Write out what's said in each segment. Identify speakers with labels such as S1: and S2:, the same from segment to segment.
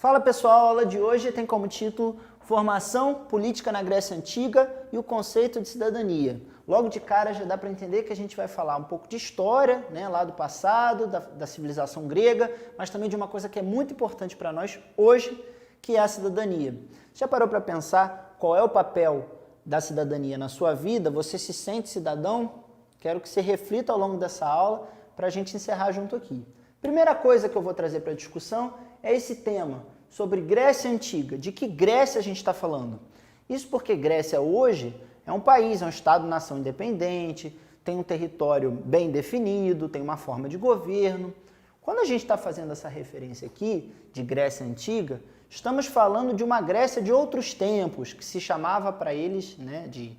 S1: Fala pessoal, a aula de hoje tem como título Formação Política na Grécia Antiga e o Conceito de Cidadania. Logo de cara já dá para entender que a gente vai falar um pouco de história, lá do passado, da civilização grega, mas também de uma coisa que é muito importante para nós hoje, que é a cidadania. Já parou para pensar qual é o papel da cidadania na sua vida? Você se sente cidadão? Quero que você reflita ao longo dessa aula para a gente encerrar junto aqui. Primeira coisa que eu vou trazer para a discussão é esse tema sobre Grécia Antiga. De que Grécia a gente está falando? Isso porque Grécia hoje é um país, é um Estado-nação independente, tem um território bem definido, tem uma forma de governo. Quando a gente está fazendo essa referência aqui de Grécia Antiga, estamos falando de uma Grécia de outros tempos, que se chamava para eles de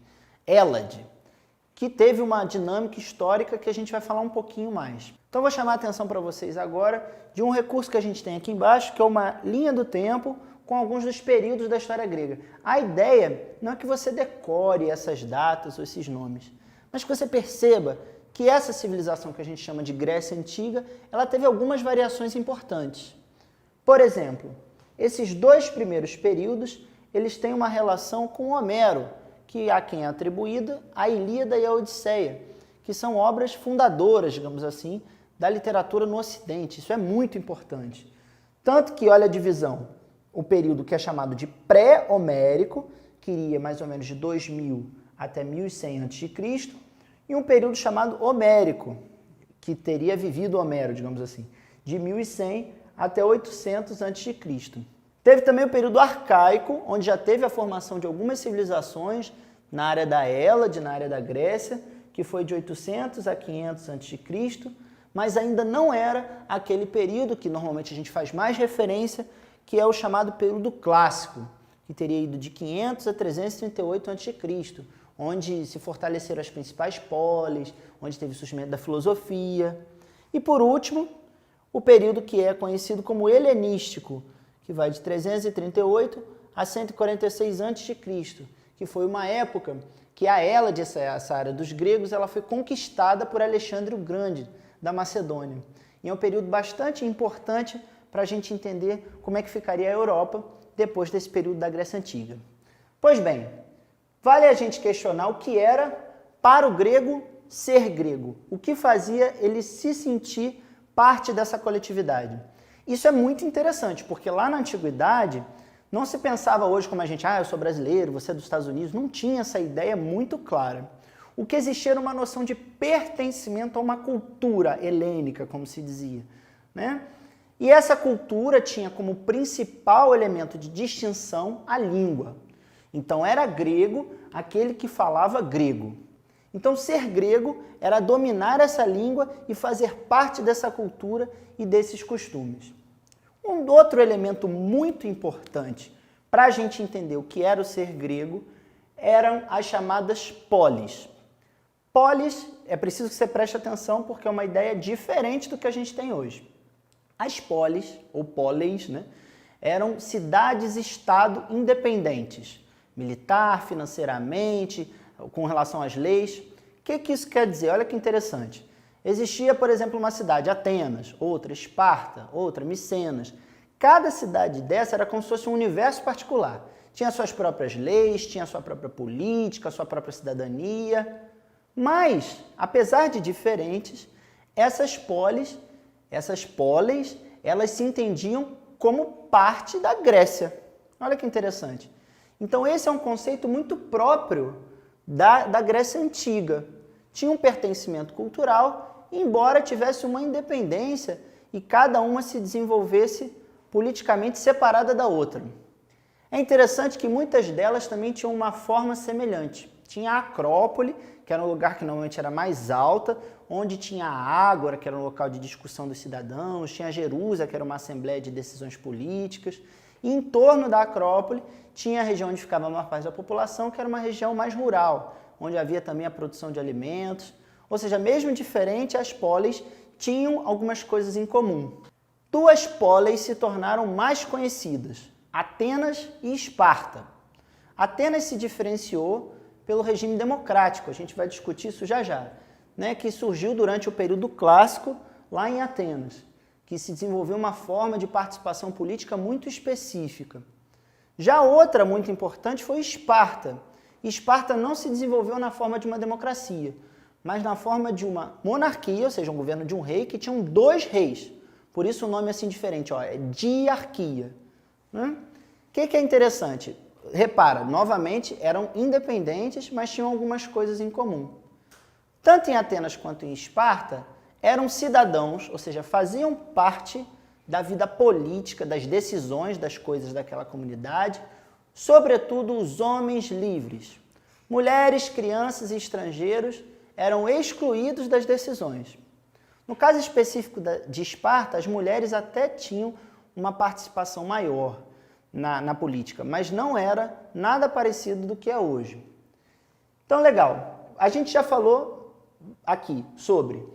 S1: Hélade, que teve uma dinâmica histórica que a gente vai falar um pouquinho mais. Então eu vou chamar a atenção para vocês agora de um recurso que a gente tem aqui embaixo, que é uma linha do tempo com alguns dos períodos da história grega. A ideia não é que você decore essas datas ou esses nomes, mas que você perceba que essa civilização que a gente chama de Grécia Antiga, ela teve algumas variações importantes. Por exemplo, esses dois primeiros períodos, eles têm uma relação com Homero, que a quem é atribuída a Ilíada e a Odisseia, que são obras fundadoras, digamos assim, da literatura no Ocidente. Isso é muito importante. Tanto que, olha a divisão, o período que é chamado de pré-homérico, que iria mais ou menos de 2000 até 1100 a.C., e um período chamado homérico, que teria vivido Homero, digamos assim, de 1100 até 800 a.C. Teve também o período arcaico, onde já teve a formação de algumas civilizações na área da Hélade, na área da Grécia, que foi de 800 a 500 a.C., mas ainda não era aquele período que normalmente a gente faz mais referência, que é o chamado período clássico, que teria ido de 500 a 338 a.C., onde se fortaleceram as principais polis, onde teve o surgimento da filosofia. E por último, o período que é conhecido como helenístico, que vai de 338 a 146 a.C., que foi uma época que a Hélade, essa área dos gregos, ela foi conquistada por Alexandre o Grande, da Macedônia. E é um período bastante importante para a gente entender como é que ficaria a Europa depois desse período da Grécia Antiga. Pois bem, vale a gente questionar o que era para o grego ser grego, o que fazia ele se sentir parte dessa coletividade. Isso é muito interessante, porque lá na Antiguidade não se pensava hoje como a gente, eu sou brasileiro, você é dos Estados Unidos, não tinha essa ideia muito clara. O que existia era uma noção de pertencimento a uma cultura helênica, como se dizia, E essa cultura tinha como principal elemento de distinção a língua. Então era grego aquele que falava grego. Então ser grego era dominar essa língua e fazer parte dessa cultura e desses costumes. Um outro elemento muito importante para a gente entender o que era o ser grego eram as chamadas polis. Polis, é preciso que você preste atenção porque é uma ideia diferente do que a gente tem hoje. As polis, ou poleis, eram cidades-estado independentes, militar, financeiramente, com relação às leis. O que isso quer dizer? Olha que interessante. Existia, por exemplo, uma cidade, Atenas, outra Esparta, outra Micenas. Cada cidade dessa era como se fosse um universo particular. Tinha suas próprias leis, tinha sua própria política, sua própria cidadania. Mas, apesar de diferentes, essas polis, elas se entendiam como parte da Grécia. Olha que interessante. Então esse é um conceito muito próprio da Grécia Antiga. Tinha um pertencimento cultural, embora tivesse uma independência e cada uma se desenvolvesse politicamente separada da outra. É interessante que muitas delas também tinham uma forma semelhante. Tinha a Acrópole, que era um lugar que normalmente era mais alta, onde tinha a Ágora, que era um local de discussão dos cidadãos, tinha a Jerusa, que era uma assembleia de decisões políticas, e em torno da Acrópole tinha a região onde ficava a maior parte da população, que era uma região mais rural, onde havia também a produção de alimentos. Ou seja, mesmo diferente, as polis tinham algumas coisas em comum. Duas polis se tornaram mais conhecidas, Atenas e Esparta. Atenas se diferenciou pelo regime democrático, a gente vai discutir isso já já, que surgiu durante o período clássico lá em Atenas, que que se desenvolveu uma forma de participação política muito específica. Já outra muito importante foi Esparta. Esparta não se desenvolveu na forma de uma democracia, mas na forma de uma monarquia, ou seja, um governo de um rei, que tinham 2 reis. Por isso o nome é assim diferente, ó, é diarquia. O que é interessante? Repara, novamente, eram independentes, mas tinham algumas coisas em comum. Tanto em Atenas quanto em Esparta, eram cidadãos, ou seja, faziam parte da vida política, das decisões das coisas daquela comunidade, sobretudo os homens livres. Mulheres, crianças e estrangeiros eram excluídos das decisões. No caso específico de Esparta, as mulheres até tinham uma participação maior na política, mas não era nada parecido do que é hoje. Então, legal. A gente já falou aqui sobre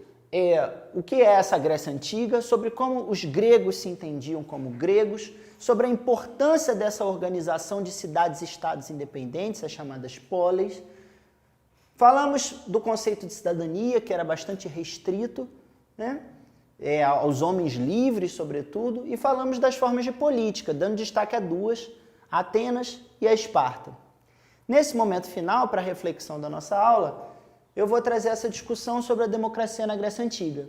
S1: o que é essa Grécia Antiga, sobre como os gregos se entendiam como gregos, sobre a importância dessa organização de cidades-estados independentes, as chamadas polis. Falamos do conceito de cidadania, que era bastante restrito, né? Aos homens livres, sobretudo, e falamos das formas de política, dando destaque a 2, a Atenas e a Esparta. Nesse momento final, para a reflexão da nossa aula, eu vou trazer essa discussão sobre a democracia na Grécia Antiga.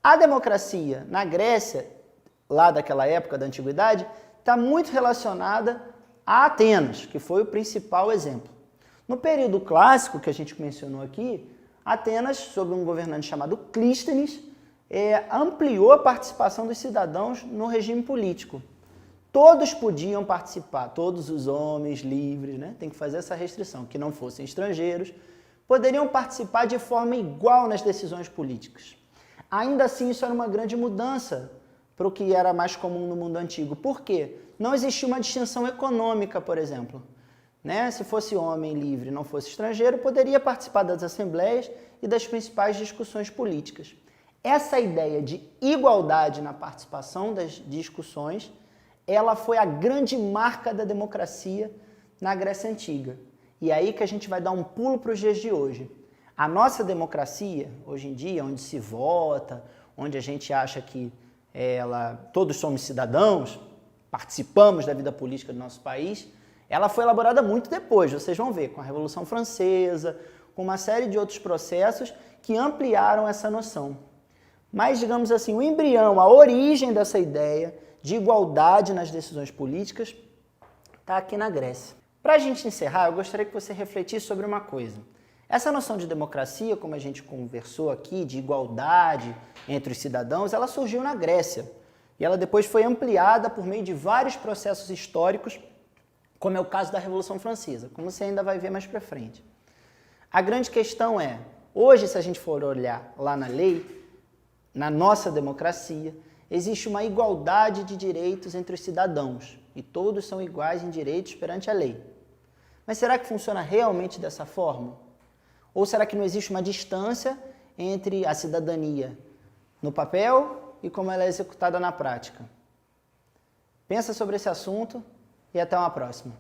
S1: A democracia na Grécia, lá daquela época da Antiguidade, está muito relacionada a Atenas, que foi o principal exemplo. No período clássico, que a gente mencionou aqui, Atenas, sob um governante chamado Clístenes, ampliou a participação dos cidadãos no regime político. Todos podiam participar, todos os homens livres, né? Tem que fazer essa restrição, que não fossem estrangeiros, poderiam participar de forma igual nas decisões políticas. Ainda assim, isso era uma grande mudança para o que era mais comum no mundo antigo. Por quê? Não existia uma distinção econômica, por exemplo. Né? Se fosse homem livre e não fosse estrangeiro, poderia participar das assembleias e das principais discussões políticas. Essa ideia de igualdade na participação das discussões, ela foi a grande marca da democracia na Grécia Antiga. E é aí que a gente vai dar um pulo para os dias de hoje. A nossa democracia, hoje em dia, onde se vota, onde a gente acha que todos somos cidadãos, participamos da vida política do nosso país, ela foi elaborada muito depois, vocês vão ver, com a Revolução Francesa, com uma série de outros processos que ampliaram essa noção. Mas, digamos assim, o embrião, a origem dessa ideia de igualdade nas decisões políticas está aqui na Grécia. Para a gente encerrar, eu gostaria que você refletisse sobre uma coisa. Essa noção de democracia, como a gente conversou aqui, de igualdade entre os cidadãos, ela surgiu na Grécia. E ela depois foi ampliada por meio de vários processos históricos, como é o caso da Revolução Francesa, como você ainda vai ver mais para frente. A grande questão é, hoje, se a gente for olhar lá na lei, na nossa democracia, existe uma igualdade de direitos entre os cidadãos, e todos são iguais em direitos perante a lei. Mas será que funciona realmente dessa forma? Ou será que não existe uma distância entre a cidadania no papel e como ela é executada na prática? Pensa sobre esse assunto e até uma próxima.